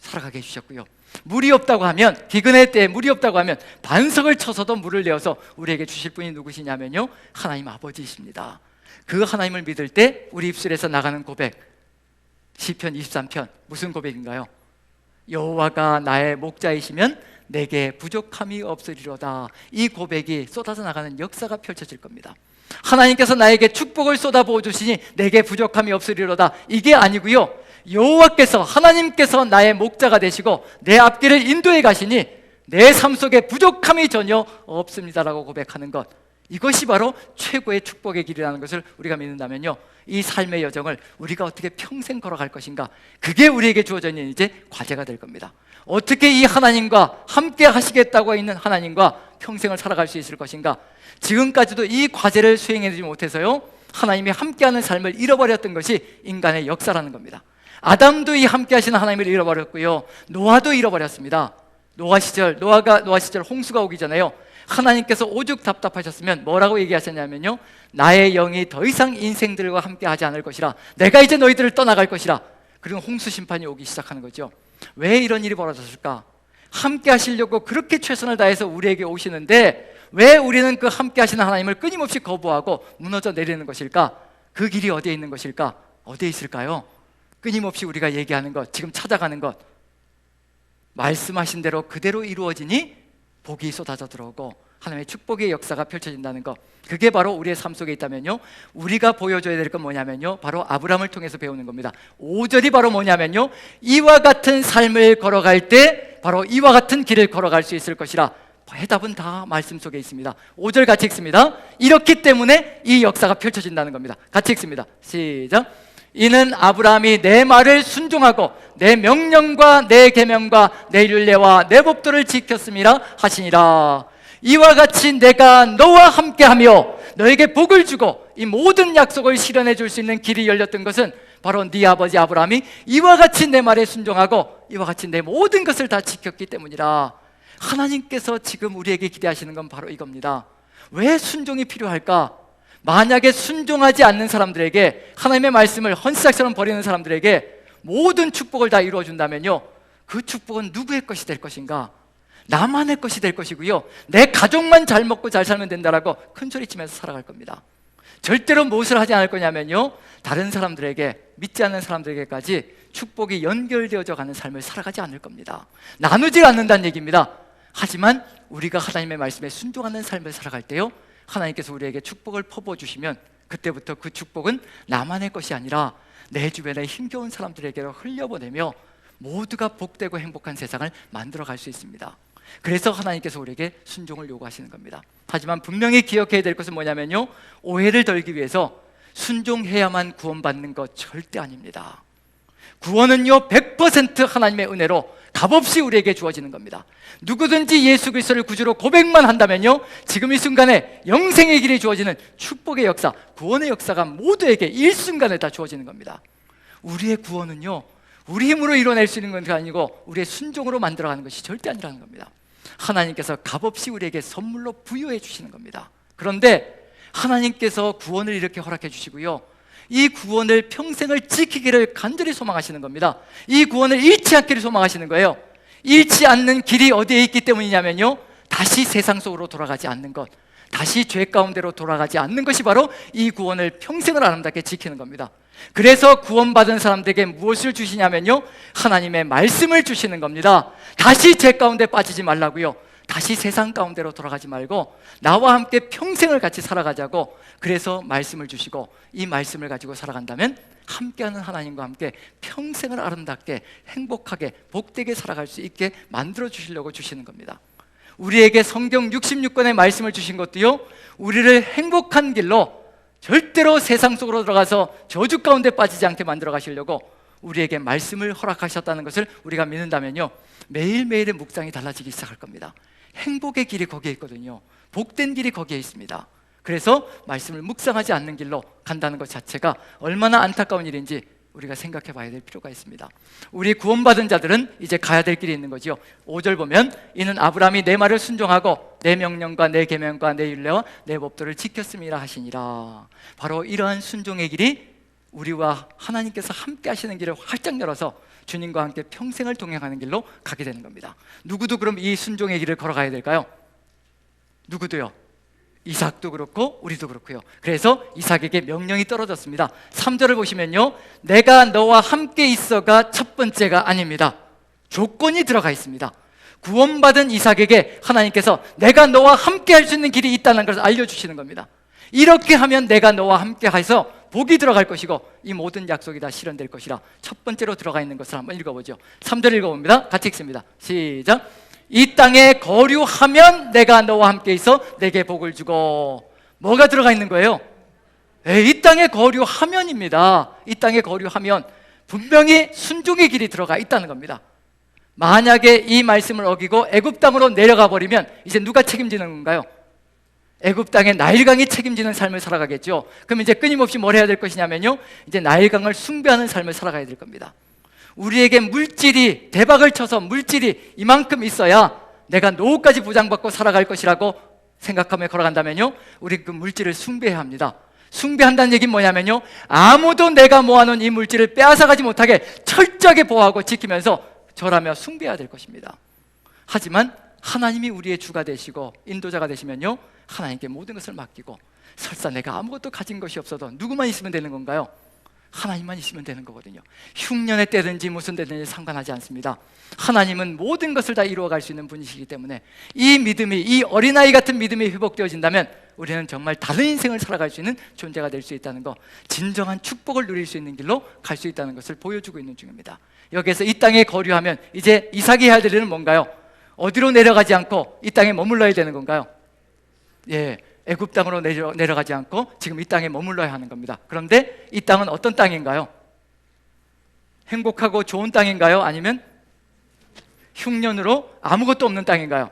살아가게 해주셨고요, 물이 없다고 하면, 기근의 때에 물이 없다고 하면 반석을 쳐서도 물을 내어서 우리에게 주실 분이 누구시냐면요, 하나님 아버지이십니다. 그 하나님을 믿을 때 우리 입술에서 나가는 고백, 시편 23편 무슨 고백인가요? 여호와가 나의 목자이시면 내게 부족함이 없으리로다. 이 고백이 쏟아져 나가는 역사가 펼쳐질 겁니다. 하나님께서 나에게 축복을 쏟아부어 주시니 내게 부족함이 없으리로다, 이게 아니고요, 여호와께서, 하나님께서 나의 목자가 되시고 내 앞길을 인도해 가시니 내 삶 속에 부족함이 전혀 없습니다라고 고백하는 것, 이것이 바로 최고의 축복의 길이라는 것을 우리가 믿는다면요, 이 삶의 여정을 우리가 어떻게 평생 걸어갈 것인가, 그게 우리에게 주어져 있는 이제 과제가 될 겁니다. 어떻게 이 하나님과 함께 하시겠다고 있는 하나님과 평생을 살아갈 수 있을 것인가. 지금까지도 이 과제를 수행하지 못해서요, 하나님이 함께하는 삶을 잃어버렸던 것이 인간의 역사라는 겁니다. 아담도 이 함께 하시는 하나님을 잃어버렸고요, 노아도 잃어버렸습니다. 노아 시절 홍수가 오기 전에요, 하나님께서 오죽 답답하셨으면 뭐라고 얘기하셨냐면요, 나의 영이 더 이상 인생들과 함께 하지 않을 것이라, 내가 이제 너희들을 떠나갈 것이라. 그리고 홍수 심판이 오기 시작하는 거죠. 왜 이런 일이 벌어졌을까? 함께 하시려고 그렇게 최선을 다해서 우리에게 오시는데 왜 우리는 그 함께 하시는 하나님을 끊임없이 거부하고 무너져 내리는 것일까? 그 길이 어디에 있는 것일까? 어디에 있을까요? 끊임없이 우리가 얘기하는 것, 지금 찾아가는 것, 말씀하신 대로 그대로 이루어지니 복이 쏟아져 들어오고 하나님의 축복의 역사가 펼쳐진다는 것, 그게 바로 우리의 삶 속에 있다면요, 우리가 보여줘야 될 건 뭐냐면요, 바로 아브라함을 통해서 배우는 겁니다. 5절이 바로 뭐냐면요, 이와 같은 삶을 걸어갈 때 바로 이와 같은 길을 걸어갈 수 있을 것이라. 해답은 다 말씀 속에 있습니다. 5절 같이 읽습니다. 이렇기 때문에 이 역사가 펼쳐진다는 겁니다. 같이 읽습니다. 시작. 이는 아브라함이 내 말을 순종하고 내 명령과 내 계명과 내 율례와 내 법도를 지켰음이라 하시니라. 이와 같이 내가 너와 함께하며 너에게 복을 주고 이 모든 약속을 실현해 줄 수 있는 길이 열렸던 것은 바로 네 아버지 아브라함이 이와 같이 내 말에 순종하고 이와 같이 내 모든 것을 다 지켰기 때문이라. 하나님께서 지금 우리에게 기대하시는 건 바로 이겁니다. 왜 순종이 필요할까? 만약에 순종하지 않는 사람들에게, 하나님의 말씀을 헌시작처럼 버리는 사람들에게 모든 축복을 다 이루어준다면요, 그 축복은 누구의 것이 될 것인가? 나만의 것이 될 것이고요, 내 가족만 잘 먹고 잘 살면 된다라고 큰소리치면서 살아갈 겁니다. 절대로 무엇을 하지 않을 거냐면요, 다른 사람들에게, 믿지 않는 사람들에게까지 축복이 연결되어져 가는 삶을 살아가지 않을 겁니다. 나누지 않는다는 얘기입니다. 하지만 우리가 하나님의 말씀에 순종하는 삶을 살아갈 때요, 하나님께서 우리에게 축복을 퍼부어주시면 그때부터 그 축복은 나만의 것이 아니라 내 주변에 힘겨운 사람들에게로 흘려보내며 모두가 복되고 행복한 세상을 만들어갈 수 있습니다. 그래서 하나님께서 우리에게 순종을 요구하시는 겁니다. 하지만 분명히 기억해야 될 것은 뭐냐면요, 오해를 덜기 위해서 순종해야만 구원받는 것 절대 아닙니다. 구원은요 100% 하나님의 은혜로 값없이 우리에게 주어지는 겁니다. 누구든지 예수 그리스도를 구주로 고백만 한다면요, 지금 이 순간에 영생의 길이 주어지는 축복의 역사, 구원의 역사가 모두에게 일순간에 다 주어지는 겁니다. 우리의 구원은요 우리 힘으로 이뤄낼 수 있는 건 아니고 우리의 순종으로 만들어가는 것이 절대 아니라는 겁니다. 하나님께서 값없이 우리에게 선물로 부여해 주시는 겁니다. 그런데 하나님께서 구원을 이렇게 허락해 주시고요, 이 구원을 평생을 지키기를 간절히 소망하시는 겁니다. 이 구원을 잃지 않기를 소망하시는 거예요. 잃지 않는 길이 어디에 있기 때문이냐면요, 다시 세상 속으로 돌아가지 않는 것, 다시 죄 가운데로 돌아가지 않는 것이 바로 이 구원을 평생을 아름답게 지키는 겁니다. 그래서 구원받은 사람들에게 무엇을 주시냐면요, 하나님의 말씀을 주시는 겁니다. 다시 죄 가운데 빠지지 말라고요, 다시 세상 가운데로 돌아가지 말고 나와 함께 평생을 같이 살아가자고, 그래서 말씀을 주시고 이 말씀을 가지고 살아간다면 함께하는 하나님과 함께 평생을 아름답게 행복하게 복되게 살아갈 수 있게 만들어 주시려고 주시는 겁니다. 우리에게 성경 66권의 말씀을 주신 것도요, 우리를 행복한 길로, 절대로 세상 속으로 들어가서 저주 가운데 빠지지 않게 만들어 가시려고 우리에게 말씀을 허락하셨다는 것을 우리가 믿는다면요, 매일매일의 묵상이 달라지기 시작할 겁니다. 행복의 길이 거기에 있거든요. 복된 길이 거기에 있습니다. 그래서 말씀을 묵상하지 않는 길로 간다는 것 자체가 얼마나 안타까운 일인지 우리가 생각해 봐야 될 필요가 있습니다. 우리 구원받은 자들은 이제 가야 될 길이 있는 거지요. 5절 보면 이는 아브라함이 내 말을 순종하고 내 명령과 내 계명과 내 율례와 내 법도를 지켰음이라 하시니라. 바로 이러한 순종의 길이 우리와 하나님께서 함께 하시는 길을 활짝 열어서 주님과 함께 평생을 동행하는 길로 가게 되는 겁니다. 누구도 그럼 이 순종의 길을 걸어가야 될까요? 누구도요? 이삭도 그렇고 우리도 그렇고요. 그래서 이삭에게 명령이 떨어졌습니다. 3절을 보시면요, 내가 너와 함께 있어가 첫 번째가 아닙니다. 조건이 들어가 있습니다. 구원받은 이삭에게 하나님께서 내가 너와 함께 할 수 있는 길이 있다는 것을 알려주시는 겁니다. 이렇게 하면 내가 너와 함께 해서 복이 들어갈 것이고 이 모든 약속이 다 실현될 것이라 첫 번째로 들어가 있는 것을 한번 읽어보죠. 3절 읽어봅니다. 같이 읽습니다. 시작. 이 땅에 거류하면 내가 너와 함께 있어 내게 복을 주고. 뭐가 들어가 있는 거예요? 이 땅에 거류하면입니다. 이 땅에 거류하면 분명히 순종의 길이 들어가 있다는 겁니다. 만약에 이 말씀을 어기고 애굽 땅으로 내려가 버리면 이제 누가 책임지는 건가요? 애굽 땅의 나일강이 책임지는 삶을 살아가겠죠. 그럼 이제 끊임없이 뭘 해야 될 것이냐면요, 이제 나일강을 숭배하는 삶을 살아가야 될 겁니다. 우리에게 물질이 대박을 쳐서 물질이 이만큼 있어야 내가 노후까지 보장받고 살아갈 것이라고 생각하며 걸어간다면요, 우리 그 물질을 숭배해야 합니다. 숭배한다는 얘기는 뭐냐면요, 아무도 내가 모아놓은 이 물질을 빼앗아가지 못하게 철저하게 보호하고 지키면서 절하며 숭배해야 될 것입니다. 하지만 하나님이 우리의 주가 되시고 인도자가 되시면요, 하나님께 모든 것을 맡기고, 설사 내가 아무것도 가진 것이 없어도 누구만 있으면 되는 건가요? 하나님만 있으면 되는 거거든요. 흉년의 때든지 무슨 때든지 상관하지 않습니다. 하나님은 모든 것을 다 이루어갈 수 있는 분이시기 때문에 이 믿음이, 이 어린아이 같은 믿음이 회복되어진다면 우리는 정말 다른 인생을 살아갈 수 있는 존재가 될 수 있다는 거, 진정한 축복을 누릴 수 있는 길로 갈 수 있다는 것을 보여주고 있는 중입니다. 여기에서 이 땅에 거류하면 이제 이삭이 해야 될 일은 뭔가요? 어디로 내려가지 않고 이 땅에 머물러야 되는 건가요? 예, 애굽 땅으로 내려가지 않고 지금 이 땅에 머물러야 하는 겁니다. 그런데 이 땅은 어떤 땅인가요? 행복하고 좋은 땅인가요? 아니면 흉년으로 아무것도 없는 땅인가요?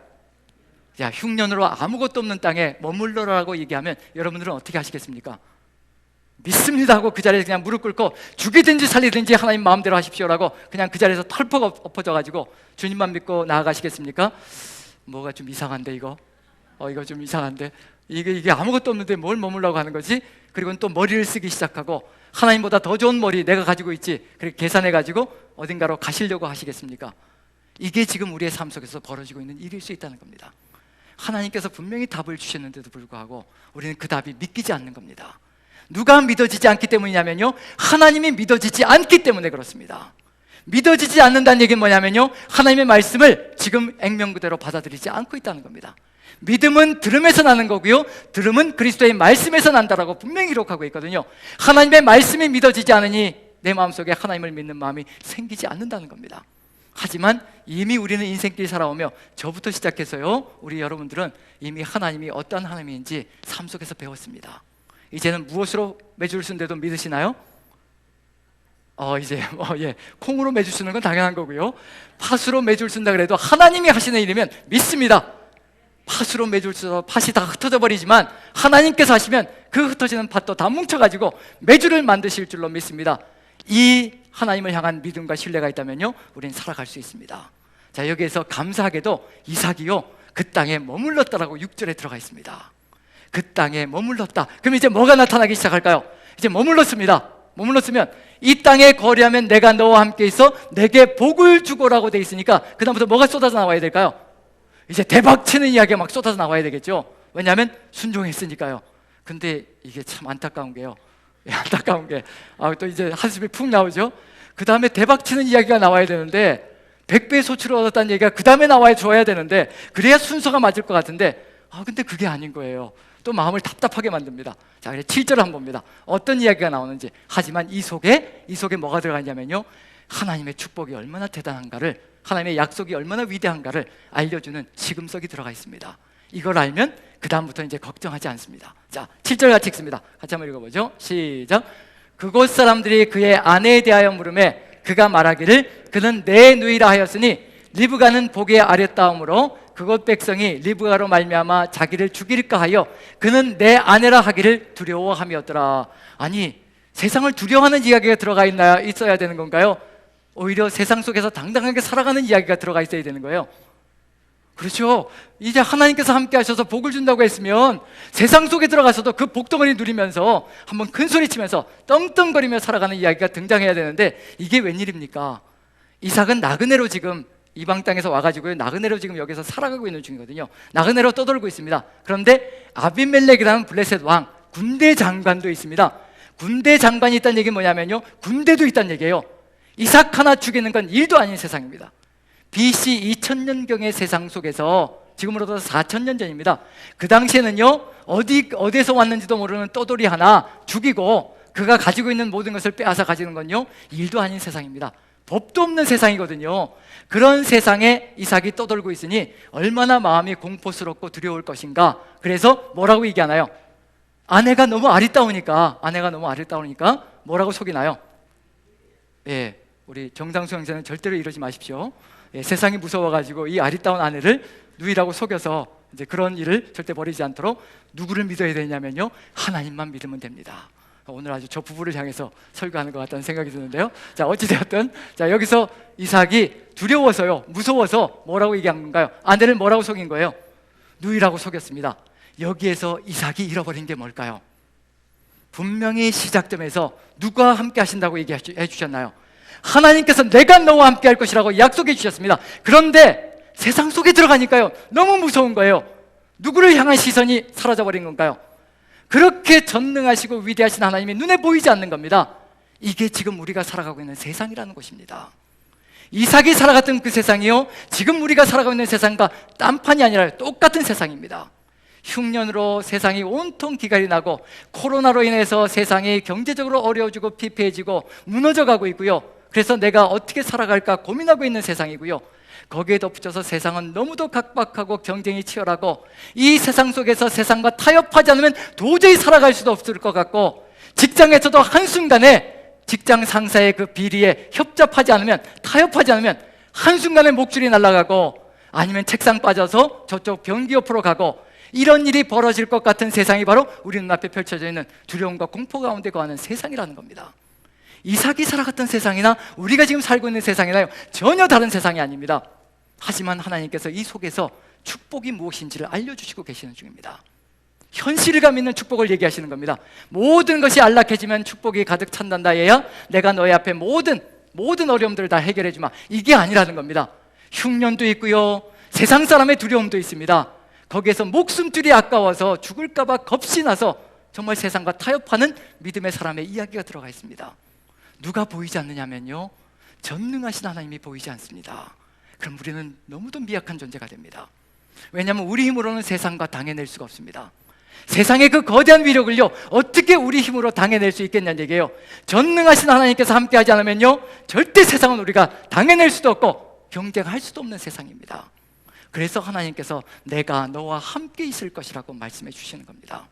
야, 흉년으로 아무것도 없는 땅에 머물러라고 얘기하면 여러분들은 어떻게 하시겠습니까? 믿습니다 하고 그 자리에서 그냥 무릎 꿇고 죽이든지 살리든지 하나님 마음대로 하십시오라고 그냥 그 자리에서 털퍽 엎어져가지고 주님만 믿고 나아가시겠습니까? 뭐가 좀 이상한데 이거? 이거 좀 이상한데? 이게 아무것도 없는데 뭘 머물라고 하는 거지? 그리고 또 머리를 쓰기 시작하고 하나님보다 더 좋은 머리 내가 가지고 있지, 그렇게 계산해가지고 어딘가로 가시려고 하시겠습니까? 이게 지금 우리의 삶 속에서 벌어지고 있는 일일 수 있다는 겁니다. 하나님께서 분명히 답을 주셨는데도 불구하고 우리는 그 답이 믿기지 않는 겁니다. 누가 믿어지지 않기 때문이냐면요, 하나님이 믿어지지 않기 때문에 그렇습니다. 믿어지지 않는다는 얘기는 뭐냐면요, 하나님의 말씀을 지금 액면 그대로 받아들이지 않고 있다는 겁니다. 믿음은 들음에서 나는 거고요, 들음은 그리스도의 말씀에서 난다라고 분명히 기록하고 있거든요. 하나님의 말씀이 믿어지지 않으니 내 마음속에 하나님을 믿는 마음이 생기지 않는다는 겁니다. 하지만 이미 우리는 인생길 살아오며 저부터 시작해서요, 우리 여러분들은 이미 하나님이 어떠한 하나님인지 삶 속에서 배웠습니다. 이제는 무엇으로 매주를 쓴데도 믿으시나요? 이제 콩으로 매주 쓰는 건 당연한 거고요, 팥으로 매주를 쓴다 그래도 하나님이 하시는 일이면 믿습니다. 팥으로 매주를 써서 팥이 다 흩어져 버리지만 하나님께서 하시면 그 흩어지는 팥도 다 뭉쳐가지고 매주를 만드실 줄로 믿습니다. 이 하나님을 향한 믿음과 신뢰가 있다면요, 우리는 살아갈 수 있습니다. 자, 여기에서 감사하게도 이삭이요, 그 땅에 머물렀다라고 6절에 들어가 있습니다. 그 땅에 머물렀다. 그럼 이제 뭐가 나타나기 시작할까요? 이제 머물렀습니다. 머물렀으면 이 땅에 거류하면 내가 너와 함께 있어 내게 복을 주고라고 돼 있으니까 그 다음부터 뭐가 쏟아져 나와야 될까요? 이제 대박치는 이야기가 막 쏟아져 나와야 되겠죠. 왜냐하면 순종했으니까요. 근데 이게 참 안타까운 게요, 안타까운 게 또 이제 한숨이 푹 나오죠. 그 다음에 대박치는 이야기가 나와야 되는데 100배의 소출을 얻었다는 얘기가 그 다음에 나와야 줘야 되는데, 그래야 순서가 맞을 것 같은데 근데 그게 아닌 거예요. 또 마음을 답답하게 만듭니다. 자, 그래 7절을 한번 봅니다. 어떤 이야기가 나오는지. 하지만 이 속에 뭐가 들어가 있냐면요, 하나님의 축복이 얼마나 대단한가를, 하나님의 약속이 얼마나 위대한가를 알려주는 시금석이 들어가 있습니다. 이걸 알면 그 다음부터 이제 걱정하지 않습니다. 자, 7절 같이 읽습니다. 같이 한번 읽어보죠. 시작. 그곳 사람들이 그의 아내에 대하여 물으매 그가 말하기를 그는 내 누이라 하였으니 리브가는 보기에 아렸다함으로 그곳 백성이 리브가로 말미암아 자기를 죽일까 하여 그는 내 아내라 하기를 두려워함이었더라. 아니, 세상을 두려워하는 이야기가 들어가 있어야 되는 건가요? 오히려 세상 속에서 당당하게 살아가는 이야기가 들어가 있어야 되는 거예요. 그렇죠. 이제 하나님께서 함께 하셔서 복을 준다고 했으면 세상 속에 들어가서도 그 복덩어리 누리면서 한번 큰 소리 치면서 떵떵거리며 살아가는 이야기가 등장해야 되는데 이게 웬일입니까? 이삭은 나그네로 지금 이방 땅에서 와가지고 나그네로 지금 여기서 살아가고 있는 중이거든요. 나그네로 떠돌고 있습니다. 그런데 아비멜렉이라는 블레셋 왕, 군대 장관도 있습니다. 군대 장관이 있다는 얘기는 뭐냐면요, 군대도 있다는 얘기예요. 이삭 하나 죽이는 건 일도 아닌 세상입니다. BC 2000년경의 세상 속에서, 지금으로부터 4000년 전입니다. 그 당시에는요, 어디에서 왔는지도 모르는 떠돌이 하나 죽이고 그가 가지고 있는 모든 것을 빼앗아 가지는 건요, 일도 아닌 세상입니다. 법도 없는 세상이거든요. 그런 세상에 이삭이 떠돌고 있으니 얼마나 마음이 공포스럽고 두려울 것인가. 그래서 뭐라고 얘기하나요? 아내가 너무 아리따우니까 뭐라고 속이나요? 예, 우리 정상수 형제는 절대로 이러지 마십시오. 예, 세상이 무서워가지고 이 아리따운 아내를 누이라고 속여서 이제 그런 일을 절대 벌이지 않도록 누구를 믿어야 되냐면요, 하나님만 믿으면 됩니다. 오늘 아주 저 부부를 향해서 설교하는 것 같다는 생각이 드는데요. 자, 어찌되었든, 자, 여기서 이삭이 두려워서요, 무서워서 뭐라고 얘기한 건가요? 아내를 뭐라고 속인 거예요? 누이라고 속였습니다. 여기에서 이삭이 잃어버린 게 뭘까요? 분명히 시작점에서 누가 함께 하신다고 얘기해 주셨나요? 하나님께서 내가 너와 함께 할 것이라고 약속해 주셨습니다. 그런데 세상 속에 들어가니까요, 너무 무서운 거예요. 누구를 향한 시선이 사라져버린 건가요? 그렇게 전능하시고 위대하신 하나님이 눈에 보이지 않는 겁니다. 이게 지금 우리가 살아가고 있는 세상이라는 것입니다. 이삭이 살아갔던 그 세상이요, 지금 우리가 살아가고 있는 세상과 딴판이 아니라 똑같은 세상입니다. 흉년으로 세상이 온통 기갈이 나고, 코로나로 인해서 세상이 경제적으로 어려워지고 피폐해지고 무너져 가고 있고요. 그래서 내가 어떻게 살아갈까 고민하고 있는 세상이고요. 거기에 덧붙여서 세상은 너무도 각박하고 경쟁이 치열하고, 이 세상 속에서 세상과 타협하지 않으면 도저히 살아갈 수도 없을 것 같고, 직장에서도 한순간에 직장 상사의 그 비리에 협잡하지 않으면, 타협하지 않으면 한순간에 목줄이 날아가고, 아니면 책상 빠져서 저쪽 변기 옆으로 가고, 이런 일이 벌어질 것 같은 세상이 바로 우리 눈앞에 펼쳐져 있는 두려움과 공포 가운데 거하는 세상이라는 겁니다. 이삭이 살아갔던 세상이나 우리가 지금 살고 있는 세상이나요, 전혀 다른 세상이 아닙니다. 하지만 하나님께서 이 속에서 축복이 무엇인지를 알려주시고 계시는 중입니다. 현실감 있는 축복을 얘기하시는 겁니다. 모든 것이 안락해지면 축복이 가득 찬단다 얘야, 내가 너희 앞에 모든 어려움들을 다 해결해 주마, 이게 아니라는 겁니다. 흉년도 있고요, 세상 사람의 두려움도 있습니다. 거기에서 목숨줄이 아까워서 죽을까 봐 겁이 나서 정말 세상과 타협하는 믿음의 사람의 이야기가 들어가 있습니다. 누가 보이지 않느냐면요, 전능하신 하나님이 보이지 않습니다. 그럼 우리는 너무도 미약한 존재가 됩니다. 왜냐하면 우리 힘으로는 세상과 당해낼 수가 없습니다. 세상의 그 거대한 위력을요, 어떻게 우리 힘으로 당해낼 수 있겠냐는 얘기예요. 전능하신 하나님께서 함께하지 않으면요, 절대 세상은 우리가 당해낼 수도 없고 경쟁할 수도 없는 세상입니다. 그래서 하나님께서 내가 너와 함께 있을 것이라고 말씀해 주시는 겁니다.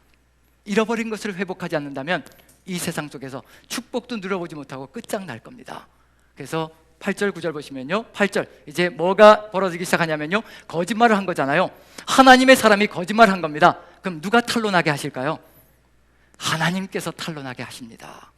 잃어버린 것을 회복하지 않는다면 이 세상 속에서 축복도 누려보지 못하고 끝장날 겁니다. 그래서 8절 9절 보시면요, 8절 이제 뭐가 벌어지기 시작하냐면요, 거짓말을 한 거잖아요. 하나님의 사람이 거짓말을 한 겁니다. 그럼 누가 탄로나게 하실까요? 하나님께서 탄로나게 하십니다.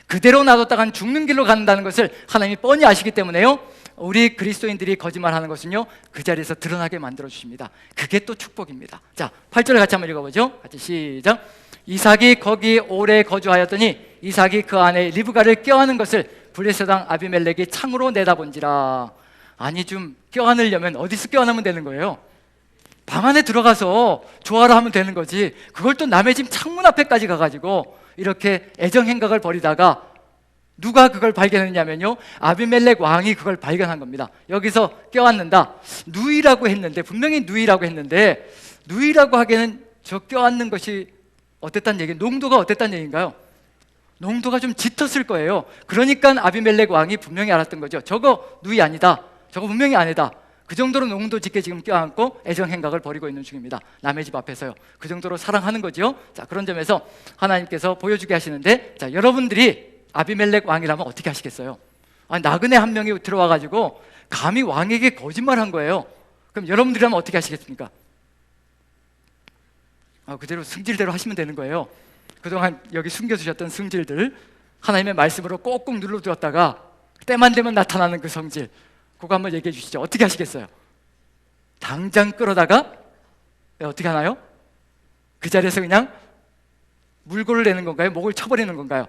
그대로 놔뒀다간 죽는 길로 간다는 것을 하나님이 뻔히 아시기 때문에요, 우리 그리스도인들이 거짓말하는 것은요, 그 자리에서 드러나게 만들어 주십니다. 그게 또 축복입니다. 자, 8절 같이 한번 읽어보죠. 같이 시작. 이삭이 거기 오래 거주하였더니 이삭이 그 안에 리브가를 껴안은 것을 블레셋 왕 아비멜렉이 창으로 내다본지라. 아니, 좀 껴안으려면 어디서 껴안으면 되는 거예요? 방 안에 들어가서 좋아라 하면 되는 거지, 그걸 또 남의 집 창문 앞에까지 가가지고 이렇게 애정행각을 벌이다가 누가 그걸 발견했냐면요, 아비멜렉 왕이 그걸 발견한 겁니다. 여기서 껴안는다, 누이라고 했는데, 분명히 누이라고 했는데, 누이라고 하기에는 저 껴안는 것이 어땠다는 얘기, 농도가 어땠다는 얘기인가요? 농도가 좀 짙었을 거예요. 그러니까 아비멜렉 왕이 분명히 알았던 거죠. 저거 누이 아니다, 저거 분명히 아내다. 그 정도로 농도 짙게 지금 껴안고 애정행각을 벌이고 있는 중입니다. 남의 집 앞에서요. 그 정도로 사랑하는 거죠. 자, 그런 점에서 하나님께서 보여주게 하시는데, 자, 여러분들이 아비멜렉 왕이라면 어떻게 하시겠어요? 아니, 나그네 한 명이 들어와가지고 감히 왕에게 거짓말한 거예요. 그럼 여러분들이라면 어떻게 하시겠습니까? 그대로 승질대로 하시면 되는 거예요. 그동안 여기 숨겨두셨던 승질들 하나님의 말씀으로 꼭꼭 눌러두었다가 때만 되면 나타나는 그 성질, 그거 한번 얘기해 주시죠. 어떻게 하시겠어요? 당장 끌어다가 어떻게 하나요? 그 자리에서 그냥 물고를 내는 건가요? 목을 쳐버리는 건가요?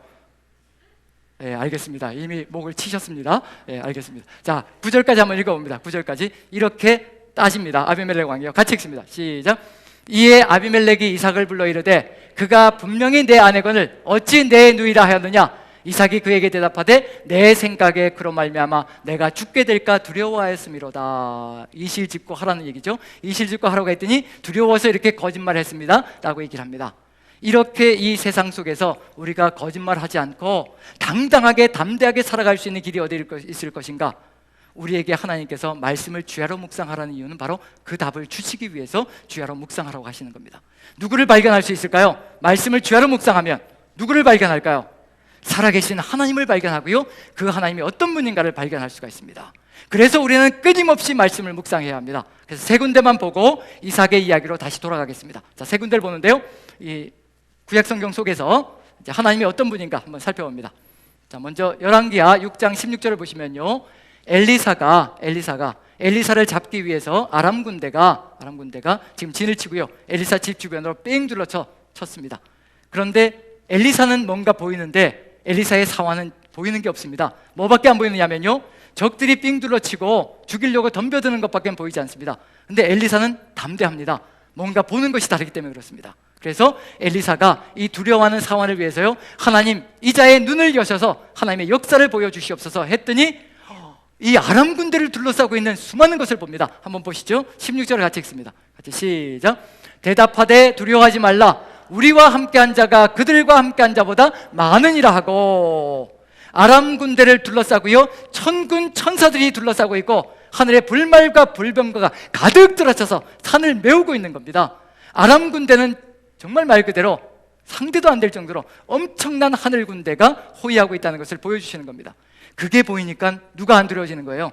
예, 알겠습니다. 이미 목을 치셨습니다. 예, 알겠습니다. 자, 9절까지 한번 읽어봅니다. 9절까지 이렇게 따집니다. 아비멜렉 왕이요. 같이 읽습니다. 시작. 이에 아비멜렉이 이삭을 불러 이르되 그가 분명히 내 아내건을 어찌 내 누이라 하였느냐. 이삭이 그에게 대답하되 내 생각에 그로 말미암아 내가 죽게 될까 두려워하였음이로다. 이실직고 하라는 얘기죠. 이실직고 하라고 했더니 두려워서 이렇게 거짓말했습니다 라고 얘기를 합니다. 이렇게 이 세상 속에서 우리가 거짓말하지 않고 당당하게 담대하게 살아갈 수 있는 길이 어디 있을 것인가? 우리에게 하나님께서 말씀을 주야로 묵상하라는 이유는 바로 그 답을 주시기 위해서 주야로 묵상하라고 하시는 겁니다. 누구를 발견할 수 있을까요? 말씀을 주야로 묵상하면 누구를 발견할까요? 살아계신 하나님을 발견하고요, 그 하나님이 어떤 분인가를 발견할 수가 있습니다. 그래서 우리는 끊임없이 말씀을 묵상해야 합니다. 그래서 세 군데만 보고 이삭의 이야기로 다시 돌아가겠습니다. 자, 세 군데를 보는데요, 이 구약성경 속에서 이제 하나님이 어떤 분인가 한번 살펴봅니다. 자, 먼저 열왕기하 6장 16절을 보시면요, 엘리사를 잡기 위해서 아람 군대가 지금 진을 치고요, 엘리사 집 주변으로 뺑 둘러쳐 쳤습니다. 그런데 엘리사는 뭔가 보이는데 엘리사의 사화는 보이는 게 없습니다. 뭐밖에 안 보이느냐면요, 적들이 삥 둘러치고 죽이려고 덤벼드는 것밖에 보이지 않습니다. 근데 엘리사는 담대합니다. 뭔가 보는 것이 다르기 때문에 그렇습니다. 그래서 엘리사가 이 두려워하는 사환을 위해서요, 하나님 이자의 눈을 여셔서 하나님의 역사를 보여주시옵소서 했더니 이 아람 군대를 둘러싸고 있는 수많은 것을 봅니다. 한번 보시죠. 16절을 같이 읽습니다. 같이 시작. 대답하되 두려워하지 말라. 우리와 함께한 자가 그들과 함께한 자보다 많으니라 하고, 아람 군대를 둘러싸고요, 천군 천사들이 둘러싸고 있고 하늘에 불말과 불병거가 가득 들어차서 산을 메우고 있는 겁니다. 아람 군대는 정말 말 그대로 상대도 안 될 정도로 엄청난 하늘 군대가 호위하고 있다는 것을 보여주시는 겁니다. 그게 보이니까 누가 안 두려워지는 거예요?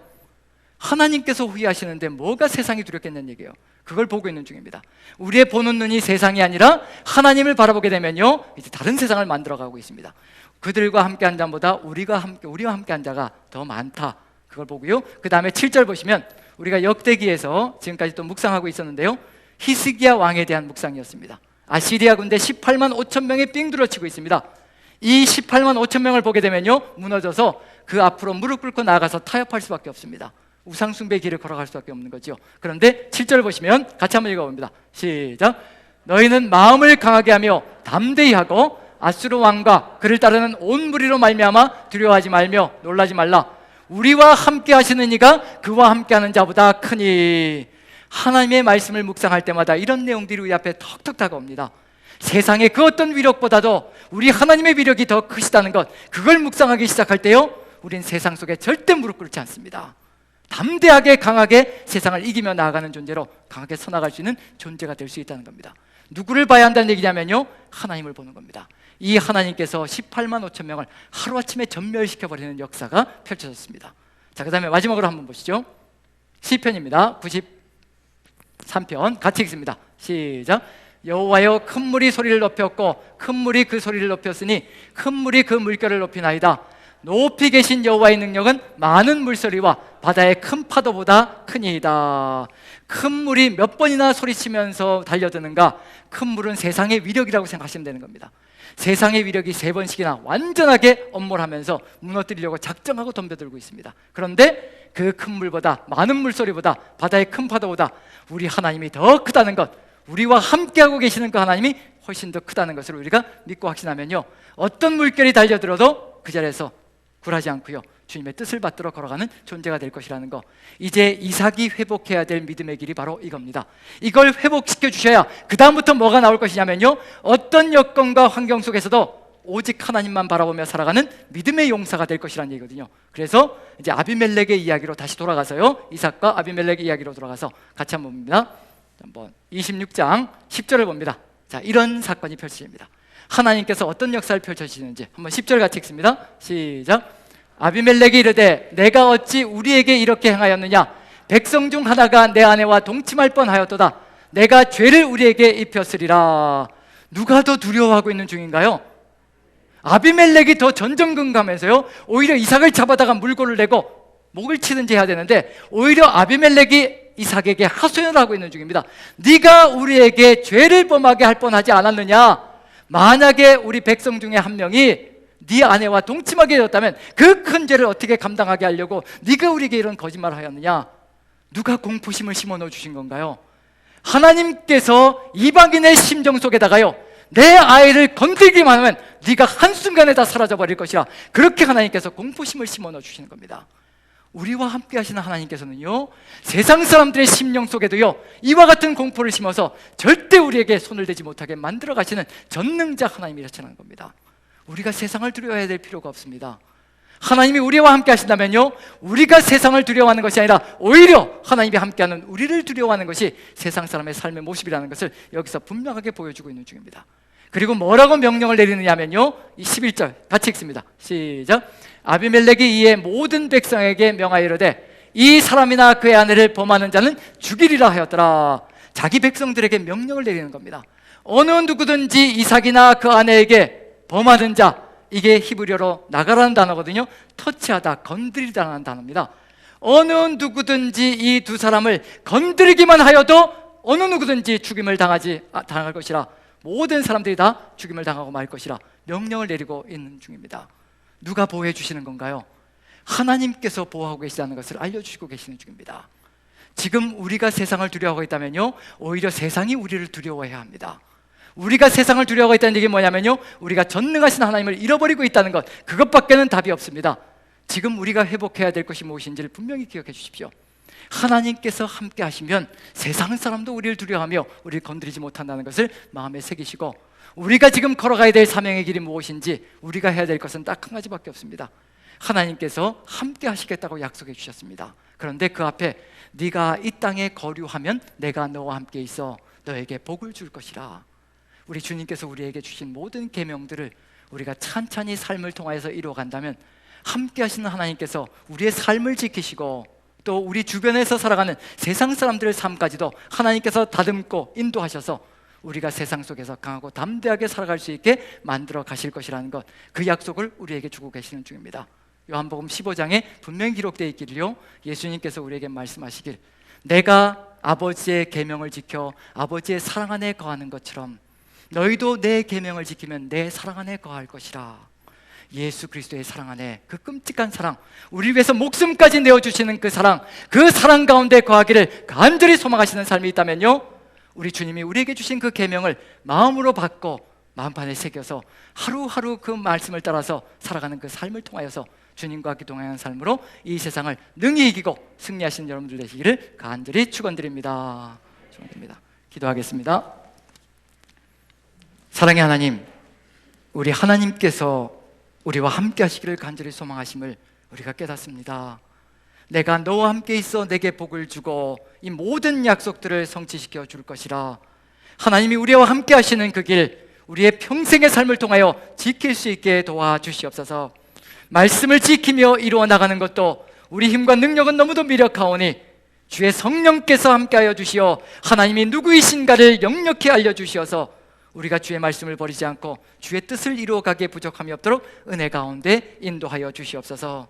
하나님께서 호위하시는데 뭐가 세상이 두렵겠냐는 얘기예요. 그걸 보고 있는 중입니다. 우리의 보는 눈이 세상이 아니라 하나님을 바라보게 되면요, 이제 다른 세상을 만들어가고 있습니다. 그들과 함께한 자보다 우리와 함께한 자가 더 많다, 그걸 보고요. 그 다음에 7절 보시면 우리가 역대기에서 지금까지 또 묵상하고 있었는데요, 히스기야 왕에 대한 묵상이었습니다. 아시리아 군대 18만 5천 명이 삥 둘러치고 있습니다. 이 18만 5천 명을 보게 되면요, 무너져서 그 앞으로 무릎 꿇고 나아가서 타협할 수밖에 없습니다. 우상숭배의 길을 걸어갈 수밖에 없는 거죠. 그런데 7절을 보시면 같이 한번 읽어봅니다. 시작. 너희는 마음을 강하게 하며 담대히 하고 아수르 왕과 그를 따르는 온 무리로 말미암아 두려워하지 말며 놀라지 말라. 우리와 함께 하시는 이가 그와 함께하는 자보다 크니. 하나님의 말씀을 묵상할 때마다 이런 내용들이 우리 앞에 턱턱 다가옵니다. 세상의 그 어떤 위력보다도 우리 하나님의 위력이 더 크시다는 것, 그걸 묵상하기 시작할 때요, 우린 세상 속에 절대 무릎 꿇지 않습니다. 담대하게 강하게 세상을 이기며 나아가는 존재로 강하게 서나갈 수 있는 존재가 될 수 있다는 겁니다. 누구를 봐야 한다는 얘기냐면요, 하나님을 보는 겁니다. 이 하나님께서 18만 5천 명을 하루아침에 전멸시켜버리는 역사가 펼쳐졌습니다. 자, 그 다음에 마지막으로 한번 보시죠. 시편입니다. 93편 같이 읽습니다. 시작. 여호와여, 큰 물이 소리를 높였고 큰 물이 그 소리를 높였으니 큰 물이 그 물결을 높이나이다. 높이 계신 여호와의 능력은 많은 물소리와 바다의 큰 파도보다 크니이다. 큰 물이 몇 번이나 소리치면서 달려드는가? 큰 물은 세상의 위력이라고 생각하시면 되는 겁니다. 세상의 위력이 3번씩이나 완전하게 엄몰하면서 무너뜨리려고 작정하고 덤벼들고 있습니다. 그런데 그 큰 물보다, 많은 물소리보다, 바다의 큰 파도보다 우리 하나님이 더 크다는 것, 우리와 함께하고 계시는 그 하나님이 훨씬 더 크다는 것을 우리가 믿고 확신하면요, 어떤 물결이 달려들어도 그 자리에서 굴하지 않고요, 주님의 뜻을 받들어 걸어가는 존재가 될 것이라는 거. 이제 이삭이 회복해야 될 믿음의 길이 바로 이겁니다. 이걸 회복시켜 주셔야 그 다음부터 뭐가 나올 것이냐면요, 어떤 여건과 환경 속에서도 오직 하나님만 바라보며 살아가는 믿음의 용사가 될 것이라는 얘기거든요. 그래서 이제 아비멜렉의 이야기로 다시 돌아가서요, 이삭과 아비멜렉의 이야기로 돌아가서 같이 한번 봅니다. 한번 26장 10절을 봅니다. 자, 이런 사건이 펼쳐집니다. 하나님께서 어떤 역사를 펼쳐주시는지 한번 10절 같이 읽습니다. 시작. 아비멜렉이 이르되 내가 어찌 우리에게 이렇게 행하였느냐? 백성 중 하나가 내 아내와 동침할 뻔하였도다. 내가 죄를 우리에게 입혔으리라. 누가 더 두려워하고 있는 중인가요? 아비멜렉이 더 전전긍긍하면서요, 오히려 이삭을 잡아다가 물고를 내고 목을 치든지 해야 되는데 오히려 아비멜렉이 이삭에게 하소연을 하고 있는 중입니다. 네가 우리에게 죄를 범하게 할 뻔하지 않았느냐? 만약에 우리 백성 중에 한 명이 네 아내와 동침하게 되었다면 그 큰 죄를 어떻게 감당하게 하려고 네가 우리에게 이런 거짓말을 하였느냐? 누가 공포심을 심어넣어 주신 건가요? 하나님께서 이방인의 심정 속에다가요, 내 아이를 건드리기만 하면 네가 한순간에 다 사라져버릴 것이라, 그렇게 하나님께서 공포심을 심어넣어 주시는 겁니다. 우리와 함께 하시는 하나님께서는요, 세상 사람들의 심령 속에도요 이와 같은 공포를 심어서 절대 우리에게 손을 대지 못하게 만들어 가시는 전능자 하나님이라는 겁니다. 우리가 세상을 두려워해야 될 필요가 없습니다. 하나님이 우리와 함께 하신다면요, 우리가 세상을 두려워하는 것이 아니라 오히려 하나님이 함께하는 우리를 두려워하는 것이 세상 사람의 삶의 모습이라는 것을 여기서 분명하게 보여주고 있는 중입니다. 그리고 뭐라고 명령을 내리느냐면요, 이 11절 같이 읽습니다. 시작. 아비멜렉이 이에 모든 백성에게 명하여 이르되 이 사람이나 그의 아내를 범하는 자는 죽이리라 하였더라. 자기 백성들에게 명령을 내리는 겁니다. 어느 누구든지 이삭이나 그 아내에게 범하는 자, 이게 히브리어로 나가라는 단어거든요. 터치하다, 건드리다라는 단어입니다. 어느 누구든지 이 두 사람을 건드리기만 하여도 어느 누구든지 죽임을 당할 것이라, 모든 사람들이 다 죽임을 당하고 말 것이라 명령을 내리고 있는 중입니다. 누가 보호해 주시는 건가요? 하나님께서 보호하고 계시다는 것을 알려주시고 계시는 중입니다. 지금 우리가 세상을 두려워하고 있다면요, 오히려 세상이 우리를 두려워해야 합니다. 우리가 세상을 두려워하고 있다는 얘기 뭐냐면요, 우리가 전능하신 하나님을 잃어버리고 있다는 것, 그것밖에는 답이 없습니다. 지금 우리가 회복해야 될 것이 무엇인지를 분명히 기억해 주십시오. 하나님께서 함께 하시면 세상 사람도 우리를 두려워하며 우리를 건드리지 못한다는 것을 마음에 새기시고, 우리가 지금 걸어가야 될 사명의 길이 무엇인지 우리가 해야 될 것은 딱 한 가지밖에 없습니다. 하나님께서 함께 하시겠다고 약속해 주셨습니다. 그런데 그 앞에 네가 이 땅에 거류하면 내가 너와 함께 있어 너에게 복을 줄 것이라. 우리 주님께서 우리에게 주신 모든 계명들을 우리가 찬찬히 삶을 통하여서 이루어간다면 함께 하시는 하나님께서 우리의 삶을 지키시고, 또 우리 주변에서 살아가는 세상 사람들의 삶까지도 하나님께서 다듬고 인도하셔서 우리가 세상 속에서 강하고 담대하게 살아갈 수 있게 만들어 가실 것이라는 것, 그 약속을 우리에게 주고 계시는 중입니다. 요한복음 15장에 분명히 기록되어 있기를요, 예수님께서 우리에게 말씀하시길, 내가 아버지의 계명을 지켜 아버지의 사랑 안에 거하는 것처럼 너희도 내 계명을 지키면 내 사랑 안에 거할 것이라. 예수 그리스도의 사랑 안에, 그 끔찍한 사랑, 우리 위해서 목숨까지 내어주시는 그 사랑 가운데 거하기를 간절히 소망하시는 삶이 있다면요, 우리 주님이 우리에게 주신 그 계명을 마음으로 받고 마음판에 새겨서 하루하루 그 말씀을 따라서 살아가는 그 삶을 통하여서 주님과 함께 동행하는 삶으로 이 세상을 능히 이기고 승리하시는 여러분들 되시기를 간절히 축원드립니다. 기도하겠습니다. 사랑의 하나님, 우리 하나님께서 우리와 함께 하시기를 간절히 소망하심을 우리가 깨닫습니다. 내가 너와 함께 있어 내게 복을 주고 이 모든 약속들을 성취시켜 줄 것이라. 하나님이 우리와 함께 하시는 그 길, 우리의 평생의 삶을 통하여 지킬 수 있게 도와주시옵소서. 말씀을 지키며 이루어 나가는 것도 우리 힘과 능력은 너무도 미력하오니 주의 성령께서 함께하여 주시어 하나님이 누구이신가를 역력히 알려주시어서 우리가 주의 말씀을 버리지 않고 주의 뜻을 이루어가기에 부족함이 없도록 은혜 가운데 인도하여 주시옵소서.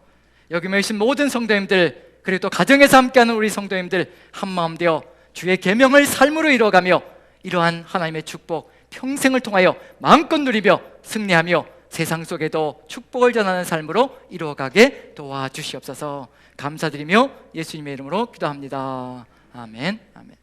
여기 모이신 모든 성도님들, 그리고 또 가정에서 함께하는 우리 성도님들 한마음 되어 주의 계명을 삶으로 이루어가며 이러한 하나님의 축복 평생을 통하여 마음껏 누리며 승리하며 세상 속에도 축복을 전하는 삶으로 이루어가게 도와주시옵소서. 감사드리며 예수님의 이름으로 기도합니다. 아멘. 아멘.